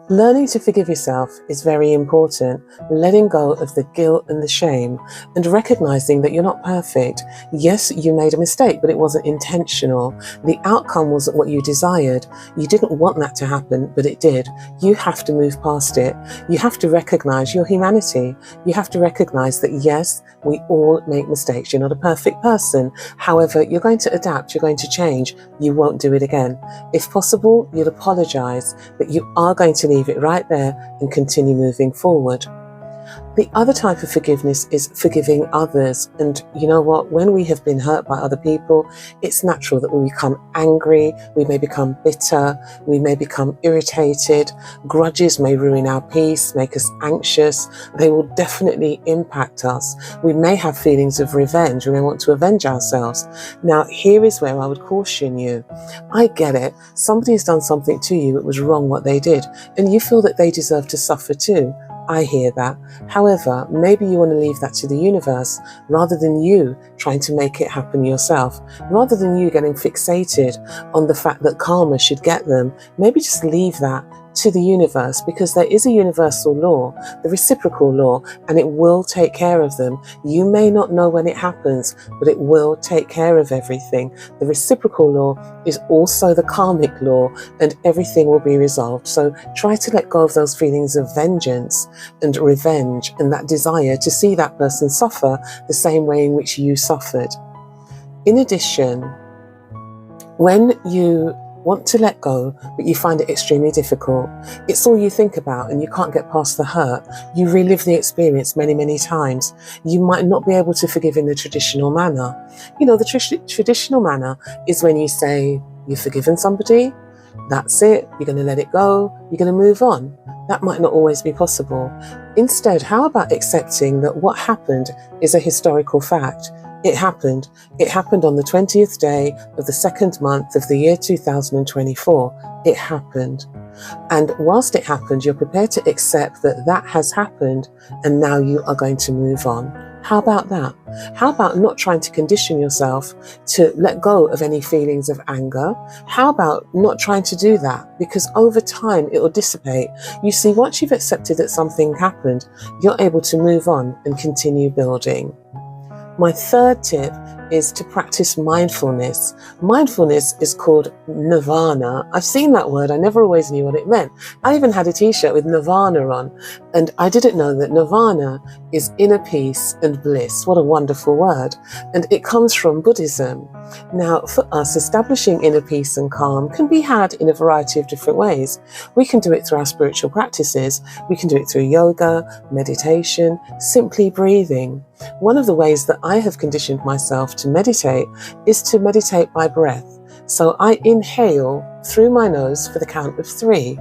Learning to forgive yourself is very important, letting go of the guilt and the shame and recognizing that you're not perfect. Yes, you made a mistake, but it wasn't intentional. The outcome wasn't what you desired. You didn't want that to happen, but it did. You have to move past it. You have to recognize your humanity. You have to recognize that yes, we all make mistakes. You're not a perfect person. However, you're going to adapt, you're going to change. You won't do it again. If possible, you'll apologize, but you are going to leave it right there and continue moving forward. The other type of forgiveness is forgiving others. And you know what? When we have been hurt by other people, it's natural that we become angry, we may become bitter, we may become irritated. Grudges may ruin our peace, make us anxious. They will definitely impact us. We may have feelings of revenge. We may want to avenge ourselves. Now, here is where I would caution you. I get it. Somebody's done something to you. It was wrong what they did. And you feel that they deserve to suffer too. I hear that. However, maybe you want to leave that to the universe rather than you trying to make it happen yourself. Rather than you getting fixated on the fact that karma should get them, maybe just leave that to the universe, because there is a universal law, the reciprocal law, and it will take care of them. You may not know when it happens, but it will take care of everything. The reciprocal law is also the karmic law, and everything will be resolved. So try to let go of those feelings of vengeance and revenge and that desire to see that person suffer the same way in which you suffered. In addition, when you want to let go, but you find it extremely difficult, it's all you think about and you can't get past the hurt, you relive the experience many, many times. You might not be able to forgive in the traditional manner. You know, the traditional manner is when you say, you've forgiven somebody, that's it, you're going to let it go, you're going to move on. That might not always be possible. Instead, how about accepting that what happened is a historical fact? It happened. It happened on the 20th day of the second month of the year 2024. It happened. And whilst it happened, you're prepared to accept that that has happened and now you are going to move on. How about that? How about not trying to condition yourself to let go of any feelings of anger? How about not trying to do that? Because over time it will dissipate. You see, once you've accepted that something happened, you're able to move on and continue building. My third tip is to practice mindfulness. Mindfulness is called nirvana. I've seen that word. I never always knew what it meant. I even had a t-shirt with nirvana on, and I didn't know that nirvana is inner peace and bliss. What a wonderful word. And it comes from Buddhism. Now, for us, establishing inner peace and calm can be had in a variety of different ways. We can do it through our spiritual practices. We can do it through yoga, meditation, simply breathing. One of the ways that I have conditioned myself to meditate is to meditate by breath. So I inhale through my nose for the count of 3.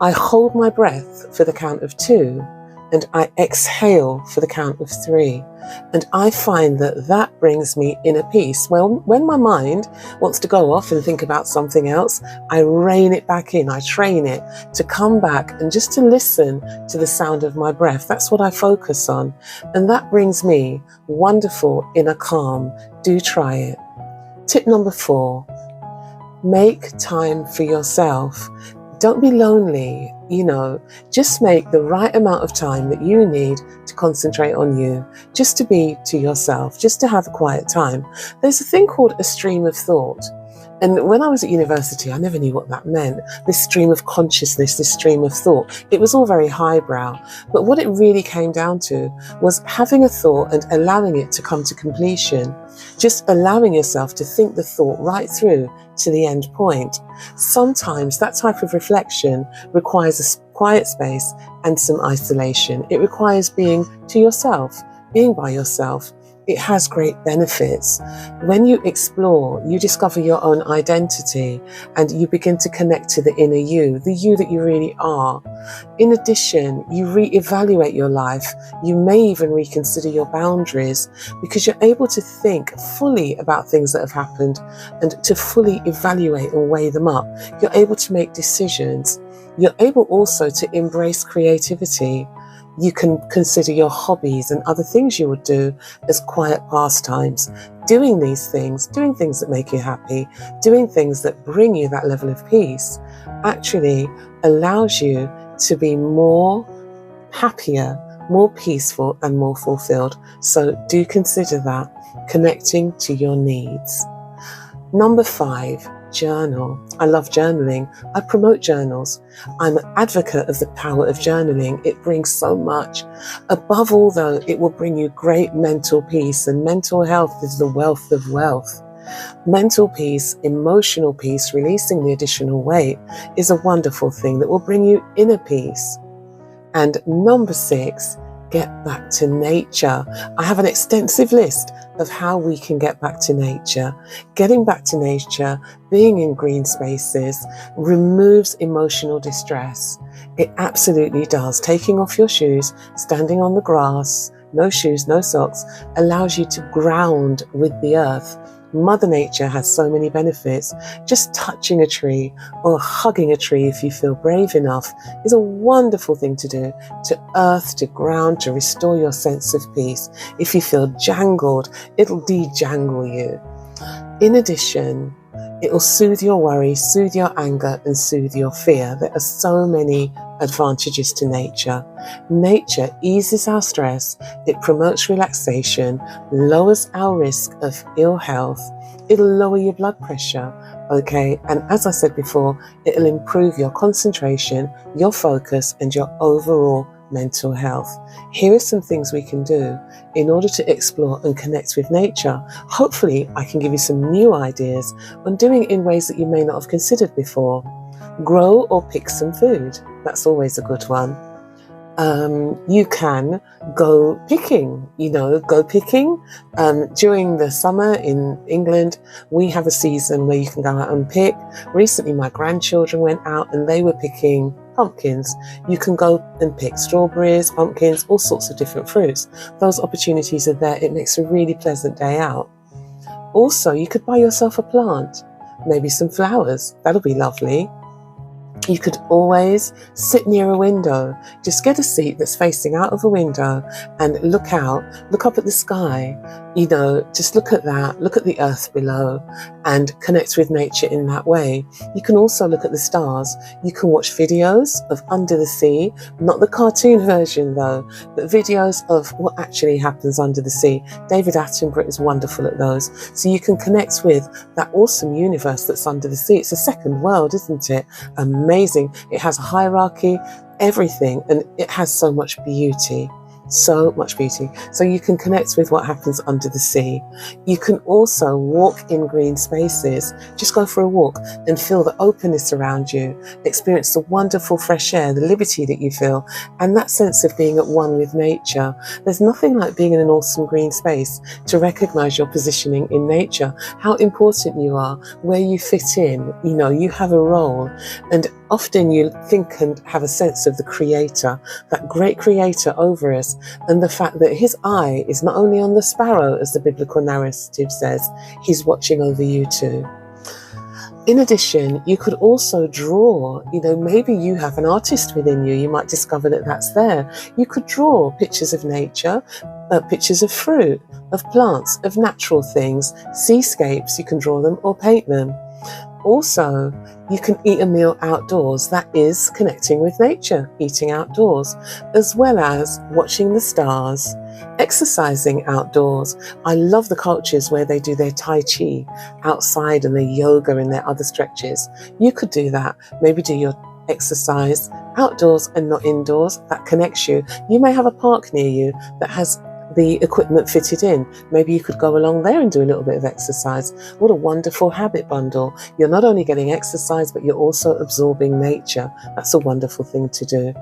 I hold my breath for the count of 2. And I exhale for the count of 3. And I find that that brings me inner peace. Well, when my mind wants to go off and think about something else, I rein it back in. I train it to come back and just to listen to the sound of my breath. That's what I focus on. And that brings me wonderful inner calm. Do try it. Tip number 4, make time for yourself. Don't be lonely, just make the right amount of time that you need to concentrate on you, just to be to yourself, just to have a quiet time. There's a thing called a stream of thought. And when I was at university, I never knew what that meant. This stream of consciousness, this stream of thought. It was all very highbrow. But what it really came down to was having a thought and allowing it to come to completion. Just allowing yourself to think the thought right through to the end point. Sometimes that type of reflection requires a quiet space and some isolation. It requires being to yourself, being by yourself. It has great benefits. When you explore, you discover your own identity and you begin to connect to the inner you, the you that you really are. In addition, you reevaluate your life. You may even reconsider your boundaries because you're able to think fully about things that have happened and to fully evaluate and weigh them up. You're able to make decisions. You're able also to embrace creativity. You can consider your hobbies and other things you would do as quiet pastimes. Doing these things, doing things that make you happy, doing things that bring you that level of peace, actually allows you to be more happier, more peaceful, and more fulfilled. So do consider that, connecting to your needs. Number 5, journal. I love journaling. I promote journals. I'm an advocate of the power of journaling. It brings so much. Above all, though, it will bring you great mental peace, and mental health is the wealth of wealth. Mental peace, emotional peace, releasing the additional weight is a wonderful thing that will bring you inner peace. And number 6, get back to nature. I have an extensive list of how we can get back to nature. Getting back to nature, being in green spaces, removes emotional distress. It absolutely does. Taking off your shoes, standing on the grass, no shoes, no socks, allows you to ground with the earth. Mother Nature has so many benefits. Just touching a tree or hugging a tree, if you feel brave enough, is a wonderful thing to do, to earth, to ground, to restore your sense of peace. If you feel jangled, it'll de-jangle you. In addition, it will soothe your worry, soothe your anger, and soothe your fear. There are so many advantages to nature. Nature eases our stress, it promotes relaxation, lowers our risk of ill health, it'll lower your blood pressure, okay? And as I said before, it'll improve your concentration, your focus, and your overall mental health. Here are some things we can do in order to explore and connect with nature. Hopefully, I can give you some new ideas on doing it in ways that you may not have considered before. Grow or pick some food. That's always a good one. You can go picking, during the summer in England, we have a season where you can go out and pick. Recently, my grandchildren went out and they were picking pumpkins. You can go and pick strawberries, pumpkins, all sorts of different fruits. Those opportunities are there. It makes a really pleasant day out. Also, you could buy yourself a plant, maybe some flowers. That'll be lovely. You could always sit near a window. Just get a seat that's facing out of a window and look out, look up at the sky, just look at that, look at the earth below and connect with nature in that way. You can also look at the stars. You can watch videos of under the sea, not the cartoon version though, but videos of what actually happens under the sea. David Attenborough is wonderful at those. So you can connect with that awesome universe that's under the sea. It's a second world, isn't it? Amazing. It has a hierarchy, everything, and it has so much beauty. So much beauty. So you can connect with what happens under the sea. You can also walk in green spaces. Just go for a walk and feel the openness around you. Experience the wonderful fresh air, the liberty that you feel, and that sense of being at one with nature. There's nothing like being in an awesome green space to recognize your positioning in nature, how important you are, where you fit in. You have a role, and often you think and have a sense of the Creator, that great Creator over us, and the fact that His eye is not only on the sparrow, as the biblical narrative says, He's watching over you too. In addition, you could also draw, maybe you have an artist within you, you might discover that that's there. You could draw pictures of nature, pictures of fruit, of plants, of natural things, seascapes, you can draw them or paint them. Also, you can eat a meal outdoors. That is connecting with nature, eating outdoors, as well as watching the stars, exercising outdoors. I love the cultures where they do their Tai Chi outside and their yoga and their other stretches. You could do that. Maybe do your exercise outdoors and not indoors. That connects you. You may have a park near you that has the equipment fitted in. Maybe you could go along there and do a little bit of exercise. What a wonderful habit bundle. You're not only getting exercise, but you're also absorbing nature. That's a wonderful thing to do.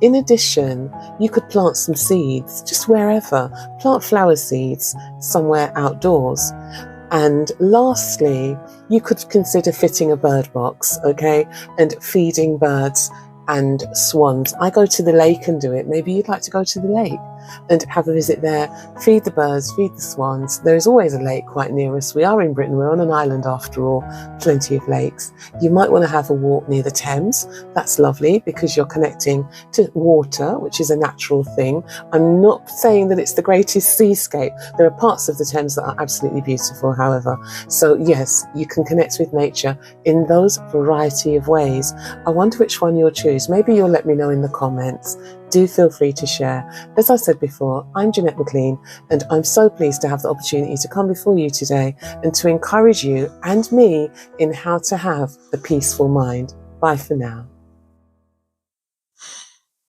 In addition, you could plant some seeds, just wherever. Plant flower seeds somewhere outdoors. And lastly, you could consider fitting a bird box, okay, and feeding birds and swans. I go to the lake and do it. Maybe you'd like to go to the lake. and have a visit there. Feed the birds, feed the swans. There is always a lake quite near us. We are in Britain, we're on an island after all, plenty of lakes. You might want to have a walk near the Thames. That's lovely because you're connecting to water, which is a natural thing. I'm not saying that it's the greatest seascape. There are parts of the Thames that are absolutely beautiful, however. So yes, you can connect with nature in those variety of ways. I wonder which one you'll choose. Maybe you'll let me know in the comments. Do feel free to share. As I said before, I'm Jeanette McLean, and I'm so pleased to have the opportunity to come before you today and to encourage you and me in how to have a peaceful mind. Bye for now.